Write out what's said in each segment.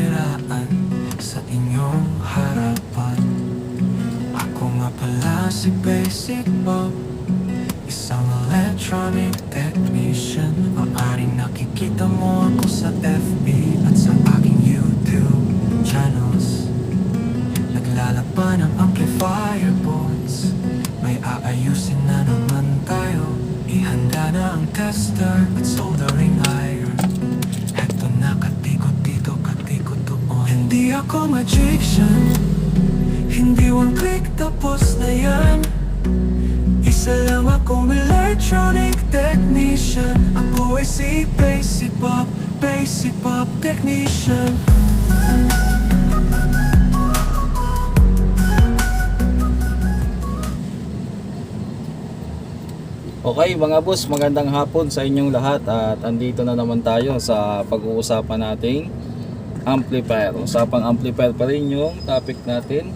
nasiraan sa inyong harapan. Ako nga pala si Basic Bob, isang electronic technician. Maaaring nakikita mo ako sa FB at sa aking YouTube channels. Naglalaban ng amplifier boards, may aayusin na naman tayo. Ihanda na ang tester at soldering iron. Heto na, katikot dito, katikot doon. Hindi ako magician, hindi one click tapos na yan. Isa lang akong electronic technician. Ako ay si Basic Bob, Basic Bob Technician. Okay mga boss, magandang hapon sa inyong lahat at andito na naman tayo sa pag-uusapan nating amplifier. Usapang amplifier pa rin yung topic natin.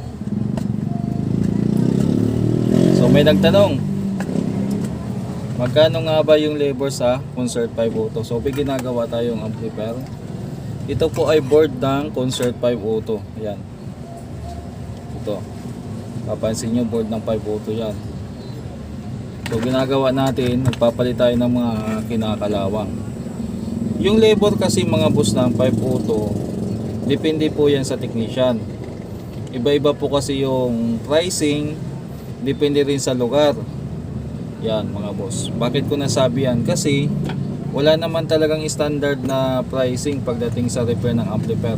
So may nagtanong, magkano nga ba yung labor sa Concert 5 Auto? So may ginagawa tayong amplifier. Ito po ay board ng Concert 5 Auto. Ayan. Ito. Papansin nyo, board ng 5 Auto yan. So ginagawa natin, nagpapalit tayo ng mga kinakalawang. Yung labor kasi mga boss ng 5 Auto, depende po yan sa technician. Iba-iba po kasi yung pricing, depende rin sa lugar. Yan mga boss. Bakit ko nasabi yan? Kasi wala naman talagang standard na pricing pagdating sa repair ng amplifier.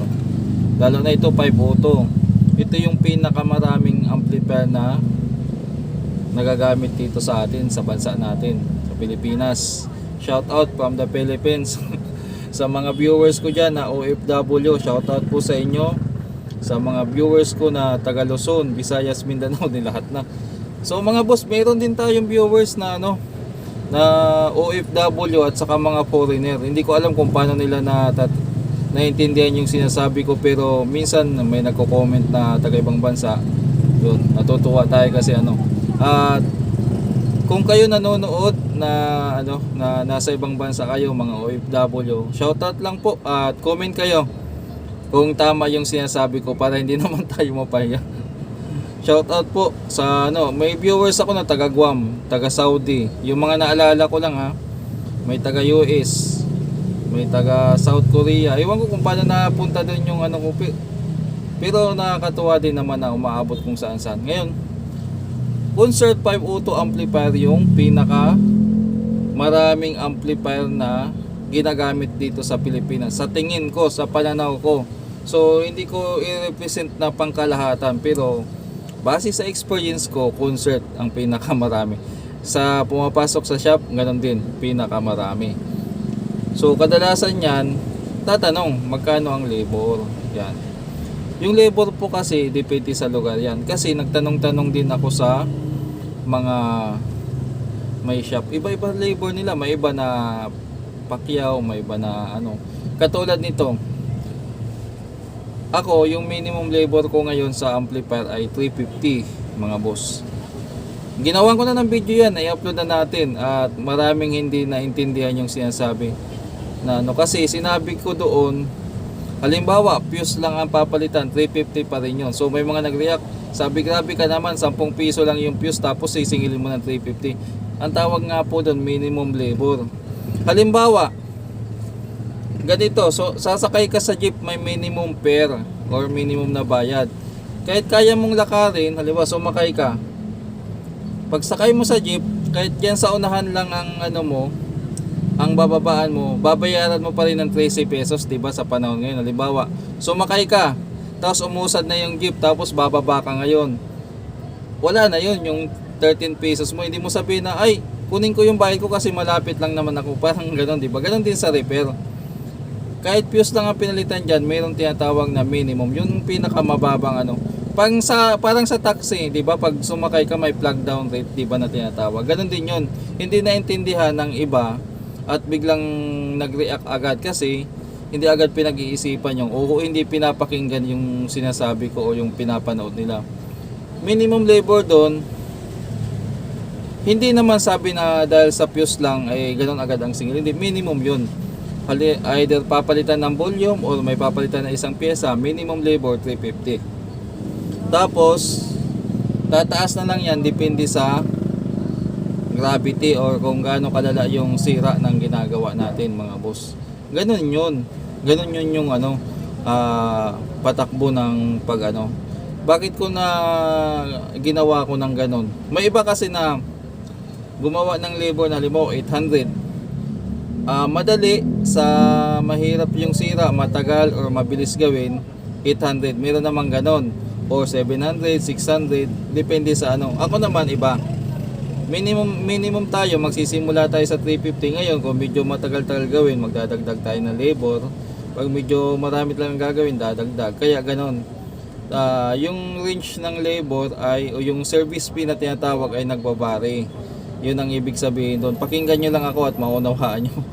Lalo na ito 5 Auto. Ito yung pinakamaraming amplifier na nagagamit dito sa atin, sa bansa natin, sa Pilipinas. Shout out from the Philippines. Sa mga viewers ko dyan na OFW, shout out po sa inyo. Sa mga viewers ko na taga Luzon, Visayas, Mindanao, din lahat na. So mga boss, meron din tayong viewers na na OFW at saka mga foreigner. Hindi ko alam kung paano nila naintindihan yung sinasabi ko, pero minsan may nagko-comment na taga ibang bansa. Yun, natutuwa tayo kasi at kung kayo nanonood na na nasa ibang bansa kayo, mga OFW, shoutout lang po at comment kayo kung tama yung sinasabi ko para hindi naman tayo mapahiya. Shoutout po sa may viewers ako na taga Guam, taga Saudi. Yung mga naalala ko lang may taga US, may taga South Korea. Ewan ko kung paano napunta doon yung ko, pero nakakatuwa din naman na umaabot kung saan saan. Ngayon, Concert 5 Auto amplifier yung pinaka maraming amplifier na ginagamit dito sa Pilipinas. Sa tingin ko, sa pananaw ko. So hindi ko i-represent na pangkalahatan, pero base sa experience ko, Concert ang pinakamarami. Sa pumapasok sa shop, ganun din, pinakamarami. So kadalasan yan, tatanong magkano ang labor. Yan. Yung labor po kasi depende sa lugar yan. Kasi nagtanong-tanong din ako sa mga may shop. Iba-iba labor nila. May iba na pakyaw, may iba na Katulad nito. Ako, yung minimum labor ko ngayon sa amplifier ay 350 mga boss. Ginawan ko na ng video yan. I-upload na natin. At maraming hindi naintindihan yung sinasabi. Kasi sinabi ko doon, halimbawa, fuse lang ang papalitan, 350 pa rin yun. So may mga nag-react, sabi grabe ka naman, 10 piso lang yung fuse tapos sisingilin mo ng 350. Ang tawag nga po doon, minimum labor. Halimbawa, ganito, so sasakay ka sa jeep, may minimum fare or minimum na bayad. Kahit kaya mong lakarin, halimbawa sumakay ka, pag sakay mo sa jeep, kahit dyan sa unahan lang ang ang bababaan mo, babayaran mo pa rin ng 13 pesos, diba, sa panahon ngayon. Halimbawa, sumakay ka, tapos umusad na yung jeep, tapos bababa ka ngayon. Wala na yun, yung 13 pesos mo. Hindi mo sabihin na, ay, kunin ko yung bayad ko kasi malapit lang naman ako. Parang gano'n, diba? Gano'n din sa repair. Kahit fuse lang ang pinalitan dyan, mayroong tinatawag na minimum. Yung pinakamababang parang sa taxi, diba? Pag sumakay ka, may plug down rate, diba, na tinatawag. Gano'n din yun. Hindi naintindihan ng iba at biglang nag-react agad kasi hindi agad pinag-iisipan hindi pinapakinggan yung sinasabi ko o yung pinapanood nila. Minimum labor doon, hindi naman sabi na dahil sa fuse lang ay ganun agad ang singil. Hindi, minimum yun. either papalitan ng volume or may papalitan na isang pyesa, minimum labor 350. Tapos tataas na lang yan depende sa gravity or kung gaano kalala yung sira ng ginagawa natin mga boss. Ganun yun yung patakbo ng pag Bakit ko na ginawa ko ng ganun? May iba kasi na gumawa ng labor na 800. Madali sa mahirap yung sira, matagal or mabilis gawin, 800. Meron namang ganon or 700, 600, depende sa Ako naman iba. Minimum tayo, magsisimula tayo sa 350 ngayon. Kung medyo matagal-tagal gawin, magdadagdag tayo ng labor. Pag medyo marami lang gagawin, dadagdag. Kaya ganon. Yung range ng labor ay o yung service fee na tinatawag ay nagbabari. Yun ang ibig sabihin doon. Pakinggan nyo lang ako at maunawaan nyo.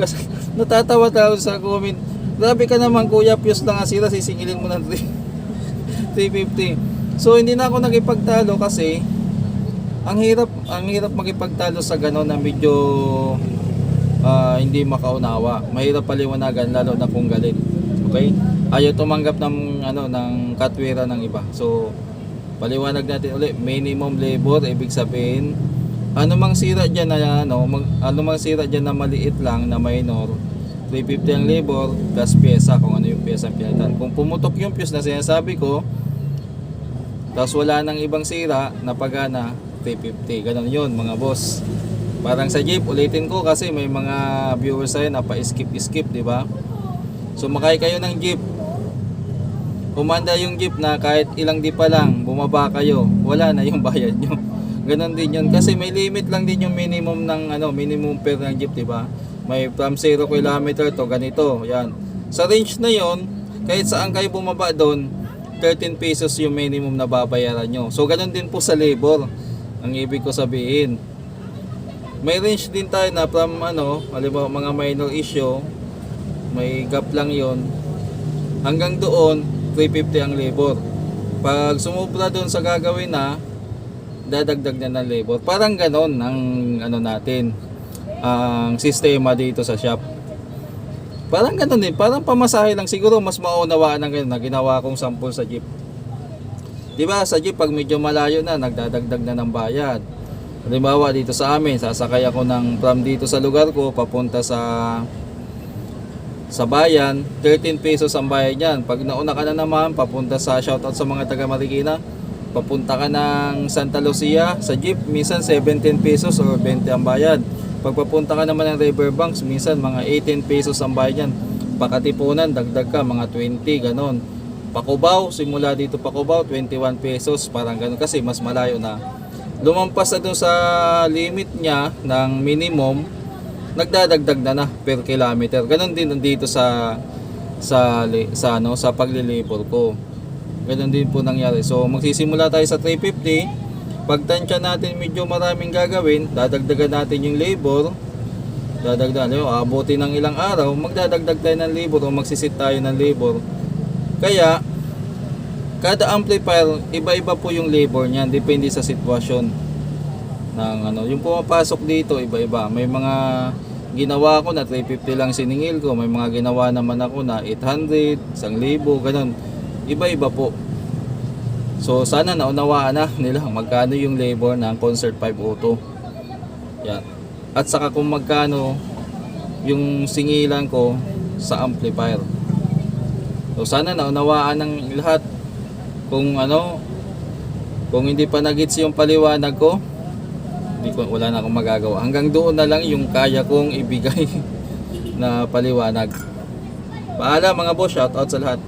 Kasi natatawa tayo sa comment. Grabe ka naman kuya, fuse lang asira, sisingilin mo ng 350. So hindi na ako nagipagtalo kasi ang hirap magipagtalo sa gano'n na medyo hindi makaunawa. Mahirap paliwanagan lalo na kung galit. Okay? Ayaw tumanggap ng ng katwira ng iba. So paliwanag natin ulit, minimum labor ibig sabihin anumang sira diyan na anumang sira diyan na maliit lang na minor, 350 ang labor plus pyesa kung ano yung pyesa ang pinalitan. Kung pumutok yung fuse na sinasabi ko, tapos wala nang ibang sira na pagana, 350. Ganun yun mga boss. Parang sa jeep, ulitin ko kasi may mga viewers tayo na pa-skip, di ba? Sumakay kayo ng jeep. Umanda yung jeep na kahit ilang di pa lang, bumaba kayo, wala na yung bayad nyo. Ganon din yun. Kasi may limit lang din yung minimum ng minimum fare ng jeep, di ba? May from 0 kilometer to ganito, yan. Sa range na yon, kahit saan kayo bumaba doon, 13 pesos yung minimum na babayaran nyo. So ganon din po sa labor. Ang ibig ko sabihin, may range din tayo na from halimbawa mga minor issue, may gap lang yon, hanggang doon 350 ang labor. Pag sumubra doon sa gagawin na, dadagdag na ng labor. Parang ganon ang natin, ang sistema dito sa shop. Parang ganon din, parang pamasahe lang. Siguro mas maunawaan ng ganun na ginawa kong sample sa jeep. Diba sa jeep pag medyo malayo na, nagdadagdag na ng bayad. Halimbawa dito sa amin, sasakay ako from dito sa lugar ko papunta sa bayan, 13 pesos ang bayad niyan. Pag nauna ka na naman papunta sa, shoutout sa mga taga Marikina, papunta ka ng Santa Lucia sa jeep, minsan 17 pesos or 20 ang bayad. Pag papunta ka naman ng Riverbanks, minsan mga 18 pesos ang bayad niyan. Pakatipunan, dagdag ka mga 20, ganon. Pakubao, simula dito Pakubao, 21 pesos, parang ganon kasi mas malayo na. Lumampas na dun sa limit niya ng minimum, nagdadagdag na per kilometer. Ganon din dito sa paglilibor ko. Ganon din po nangyari. So magsisimula tayo sa 350. Pag tansya natin medyo maraming gagawin, dadagdagan natin yung labor. Abutin ng ilang araw, magdadagdag tayo ng labor o magsisit tayo ng labor. Kaya kada amplifier, iba-iba po yung labor niyan, depende sa sitwasyon ng yung pumapasok dito, iba-iba. May mga ginawa ko na 350 lang siningil ko, may mga ginawa naman ako na 800, 1,000, ganun. Iba-iba po. So sana naunawaan na nila magkano yung labor ng Concert 5 Auto. Yan. At saka kung magkano yung singilan ko sa amplifier. So sana naunawaan ng lahat. Kung kung hindi pa nagits yung paliwanag ko, wala na akong magagawa. Hanggang doon na lang yung kaya kong ibigay na paliwanag. Paalam mga boss, shout out sa lahat.